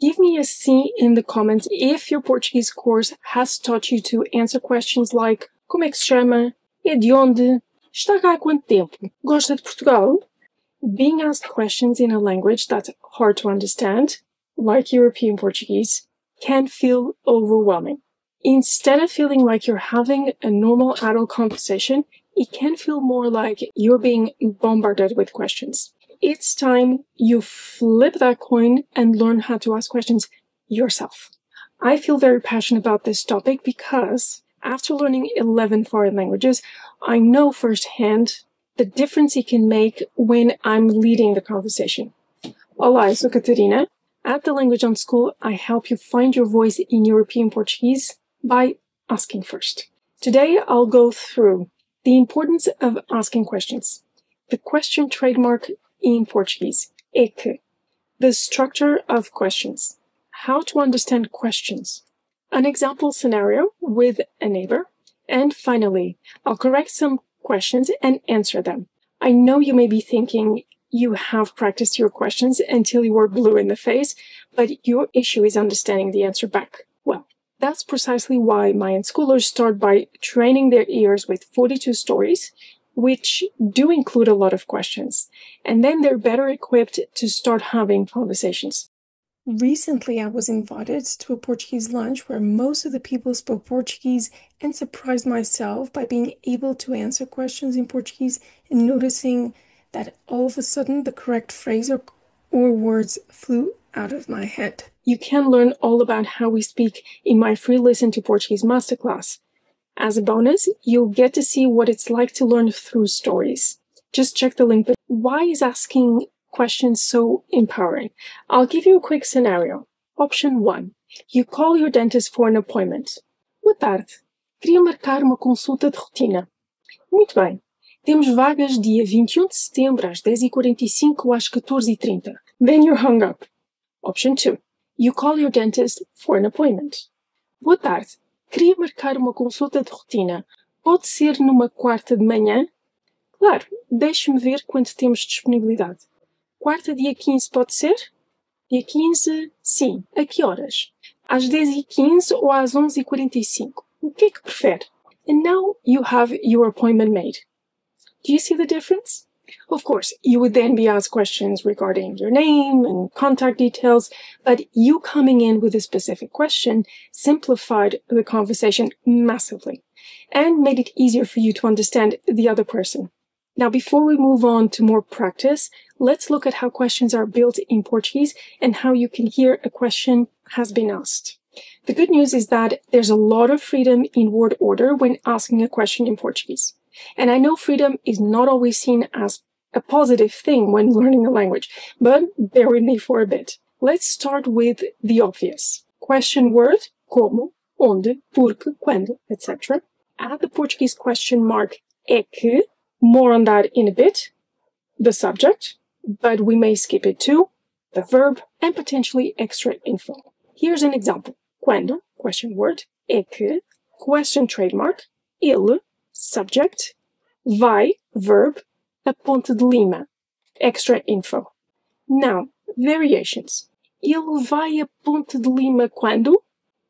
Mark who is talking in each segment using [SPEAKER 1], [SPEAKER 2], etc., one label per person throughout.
[SPEAKER 1] Give me a C in the comments if your Portuguese course has taught you to answer questions like como é que se chama? É de onde? Está cá há quanto tempo? Gosta de Portugal? Being asked questions in a language that's hard to understand, like European Portuguese, can feel overwhelming. Instead of feeling like you're having a normal adult conversation, it can feel more like you're being bombarded with questions. It's time you flip that coin and learn how to ask questions yourself. I feel very passionate about this topic because after learning 11 foreign languages, I know firsthand the difference it can make when I'm leading the conversation. Olá, eu sou Catarina. At The Language on School, I help you find your voice in European Portuguese by asking first. Today, I'll go through the importance of asking questions, the question trademark in Portuguese, é que, the structure of questions, how to understand questions, an example scenario with a neighbor, and finally, I'll correct some questions and answer them. I know you may be thinking you have practiced your questions until you were blue in the face, but your issue is understanding the answer back. Well, that's precisely why my unschoolers start by training their ears with 42 stories, which do include a lot of questions, and then they're better equipped to start having conversations. Recently, I was invited to a Portuguese lunch where most of the people spoke Portuguese and surprised myself by being able to answer questions in Portuguese and noticing that all of a sudden the correct phrase or words flew out of my head. You can learn all about how we speak in my free Listen to Portuguese masterclass. As a bonus, you'll get to see what it's like to learn through stories. Just check the link. But why is asking questions so empowering? I'll give you a quick scenario. Option 1. You call your dentist for an appointment. Boa tarde. Queria marcar uma consulta de rotina. Muito bem. Temos vagas dia 21 de setembro às 10h45 ou às 14h30. Then you're hung up. Option 2. You call your dentist for an appointment. Boa tarde. Queria marcar uma consulta de rotina. Pode ser numa quarta de manhã? Claro, deixe-me ver quanto temos de disponibilidade. Quarta, dia 15, pode ser? Dia 15, sim. A que horas? Às 10h15 ou às 11h45? O que é que prefere? And now you have your appointment made. Do you see the difference? Of course, you would then be asked questions regarding your name and contact details, but you coming in with a specific question simplified the conversation massively and made it easier for you to understand the other person. Now, before we move on to more practice, let's look at how questions are built in Portuguese and how you can hear a question has been asked. The good news is that there's a lot of freedom in word order when asking a question in Portuguese. And I know freedom is not always seen as a positive thing when learning a language, but bear with me for a bit. Let's start with the obvious. Question word, como, onde, porque, quando, etc. Add the Portuguese question mark é que, more on that in a bit, the subject, but we may skip it too, the verb, and potentially extra info. Here's an example. Quando, question word, é que, question trademark, ele, subject, vai, verb, a Ponte de Lima, extra info. Now, variations. Ele vai a Ponte de Lima quando?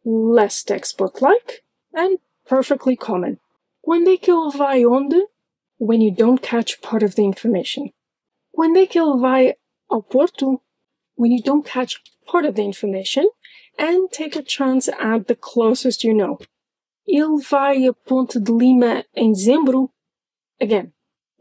[SPEAKER 1] Less textbook-like and perfectly common. Quando é que ele vai onde? When you don't catch part of the information. Quando é que ele vai ao Porto? When you don't catch part of the information and take a chance at the closest you know. Ele vai a Ponte de Lima em dezembro? Again,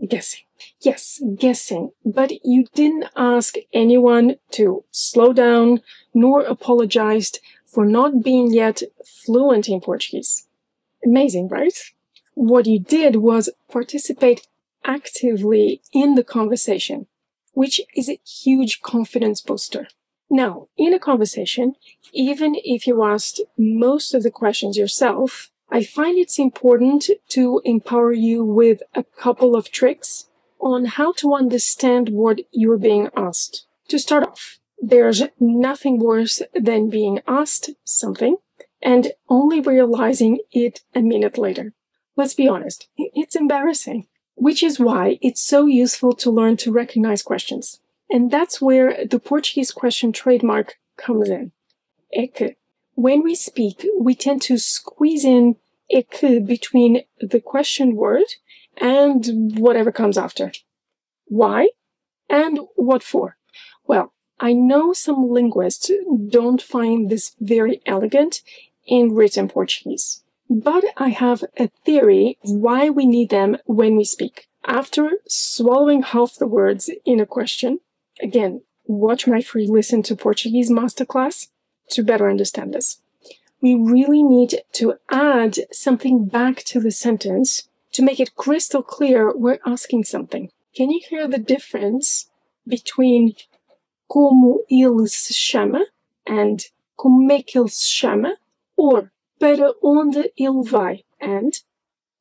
[SPEAKER 1] guessing. Yes, guessing, but you didn't ask anyone to slow down nor apologized for not being yet fluent in Portuguese. Amazing, right? What you did was participate actively in the conversation, which is a huge confidence booster. Now, in a conversation, even if you asked most of the questions yourself, I find it's important to empower you with a couple of tricks on how to understand what you're being asked. To start off, there's nothing worse than being asked something and only realizing it a minute later. Let's be honest, it's embarrassing, which is why it's so useful to learn to recognize questions. And that's where the Portuguese question trademark comes in. é que. When we speak, we tend to squeeze in é que between the question word and whatever comes after. Why? And what for? Well, I know some linguists don't find this very elegant in written Portuguese, but I have a theory why we need them when we speak. After swallowing half the words in a question, again, watch my free Listen to Portuguese masterclass to better understand this. We really need to add something back to the sentence to make it crystal clear we're asking something. Can you hear the difference between como ele se chama and como é que ele se chama? Or para onde ele vai and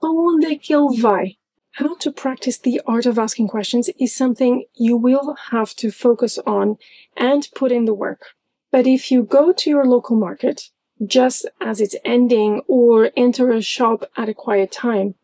[SPEAKER 1] aonde é que ele vai? How to practice the art of asking questions is something you will have to focus on and put in the work. But if you go to your local market, just as it's ending, or enter a shop at a quiet time,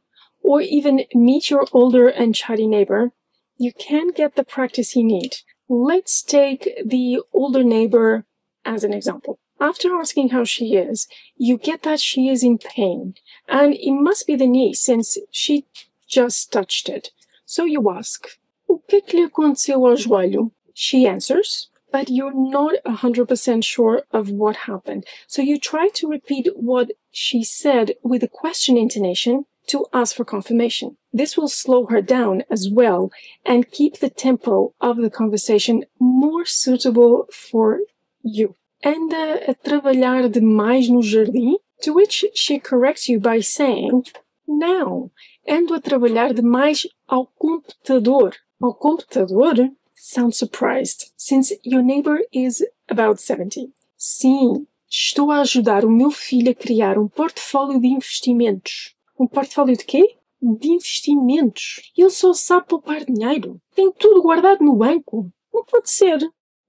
[SPEAKER 1] or even meet your older and chatty neighbor, you can get the practice you need. Let's take the older neighbor as an example. After asking how she is, you get that she is in pain, and it must be the knee since she just touched it. So you ask, o que lhe aconteceu ao joelho? She answers, but you're not 100% sure of what happened. So you try to repeat what she said with a question intonation to ask for confirmation. This will slow her down as well and keep the tempo of the conversation more suitable for you. Anda a trabalhar demais no jardim? To which she corrects you by saying, não, ando a trabalhar demais ao computador. Ao computador? Sounds surprised, since your neighbor is about 70. Sim, estou a ajudar o meu filho a criar um portfólio de investimentos. Um portfólio de quê? De investimentos. Ele só sabe poupar dinheiro. Tem tudo guardado no banco. Não pode ser.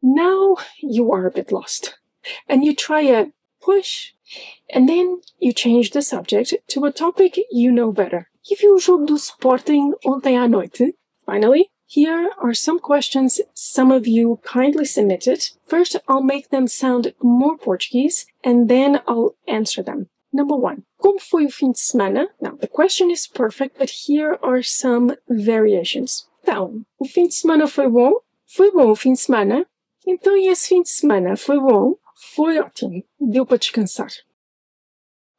[SPEAKER 1] Now you are a bit lost. And you try a push. And then you change the subject to a topic you know better. E viu o jogo do Sporting ontem à noite? Finally, here are some questions some of you kindly submitted. First, I'll make them sound more Portuguese, and then I'll answer them. Number 1. Como foi o fim de semana? Now, the question is perfect, but here are some variations. Então, o fim de semana foi bom? Foi bom o fim de semana? Então, e esse fim de semana foi bom? Foi ótimo. Deu para descansar.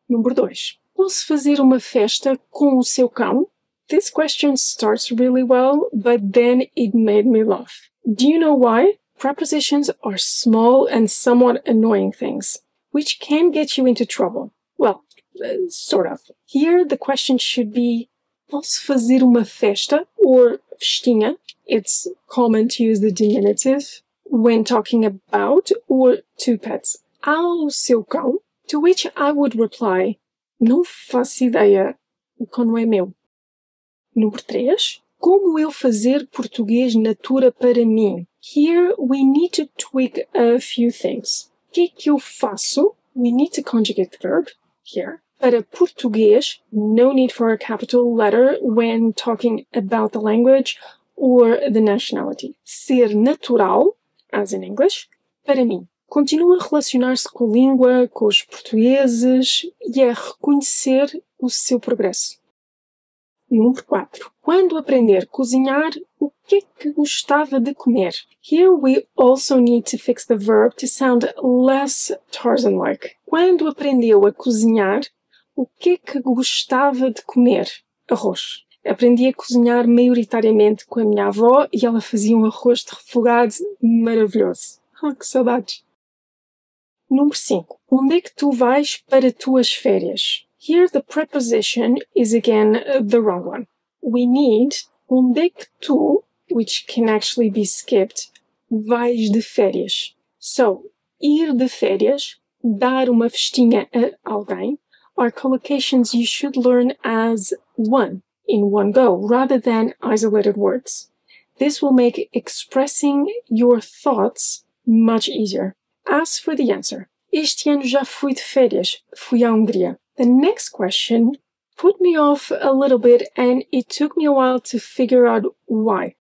[SPEAKER 1] Número 2. Posso fazer uma festa com o seu cão? This question starts really well, but then it made me laugh. Do you know why? Prepositions are small and somewhat annoying things, which can get you into trouble. Well, sort of. Here, the question should be, posso fazer uma festa, or festinha? It's common to use the diminutive when talking about or to pets. Ao seu cão? To which I would reply, não faço ideia, o cão não é meu. Número 3. Como eu fazer português natura para mim? Here we need to tweak a few things. O que eu faço? We need to conjugate the verb here. Para português, no need for a capital letter when talking about the language or the nationality. Ser natural, as in English, para mim. Continua a relacionar-se com a língua, com os portugueses e a reconhecer o seu progresso. Número 4. Quando aprender a cozinhar, o que gostava de comer? Here we also need to fix the verb to sound less Tarzan-like. Quando aprendeu a cozinhar, o que gostava de comer? Arroz. Aprendi a cozinhar maioritariamente com a minha avó e ela fazia um arroz de refogado maravilhoso. Oh, que saudades! Número 5. Onde é que tu vais para tuas férias? Here the preposition is again the wrong one. We need onde é que tu, which can actually be skipped, vais de férias. So, ir de férias, dar uma festinha a alguém, are collocations you should learn as one, in one go, rather than isolated words. This will make expressing your thoughts much easier. As for the answer, este ano já fui de férias, fui à Hungria. The next question put me off a little bit and it took me a while to figure out why.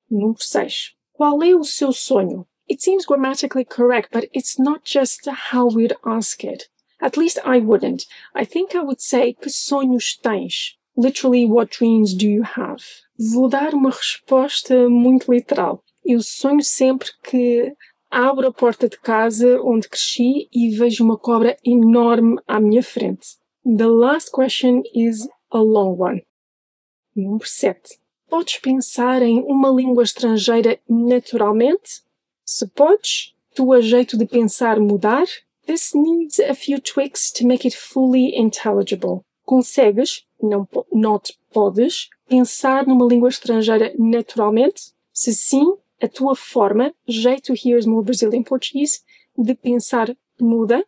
[SPEAKER 1] Número 6. Qual é o seu sonho? It seems grammatically correct, but it's not just how we'd ask it. At least I wouldn't. I think I would say, que sonhos tens? Literally, what dreams do you have? Vou dar uma resposta muito literal. Eu sonho sempre que abro a porta de casa onde cresci e vejo uma cobra enorme à minha frente. The last question is a long one. Número 7. Podes pensar em uma língua estrangeira naturalmente? Se podes, tua jeito de pensar mudar? This needs a few tweaks to make it fully intelligible. Consegues, not podes, pensar numa língua estrangeira naturalmente? Se sim, a tua forma, jeito Here's More Brazilian Portuguese, de pensar muda?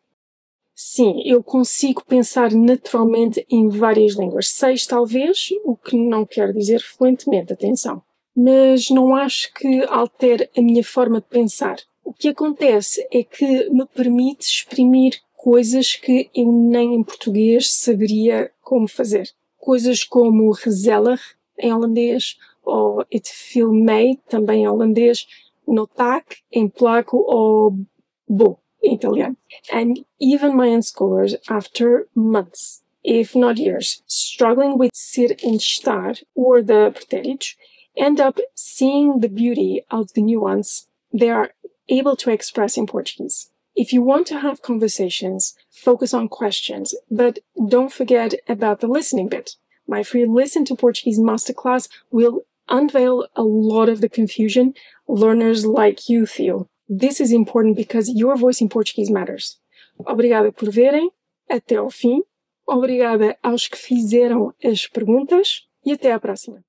[SPEAKER 1] Sim, eu consigo pensar naturalmente em várias línguas. 6 talvez, o que não quer dizer fluentemente, atenção. Mas não acho que altere a minha forma de pensar. O que acontece é que me permite exprimir coisas que eu nem em português saberia como fazer. Coisas como gezellig, em holandês, ou het viel mee, também em holandês, notak, em polaco, ou bo, em italiano. And even my own scholars, after months, if not years, struggling with ser and estar, or the pretéritos, end up seeing the beauty of the nuance they are able to express in Portuguese. If you want to have conversations, focus on questions, but don't forget about the listening bit. My free Listen to Portuguese masterclass will unveil a lot of the confusion learners like you feel. This is important because your voice in Portuguese matters. Obrigada por verem, até ao fim. Obrigada aos que fizeram as perguntas e até à próxima.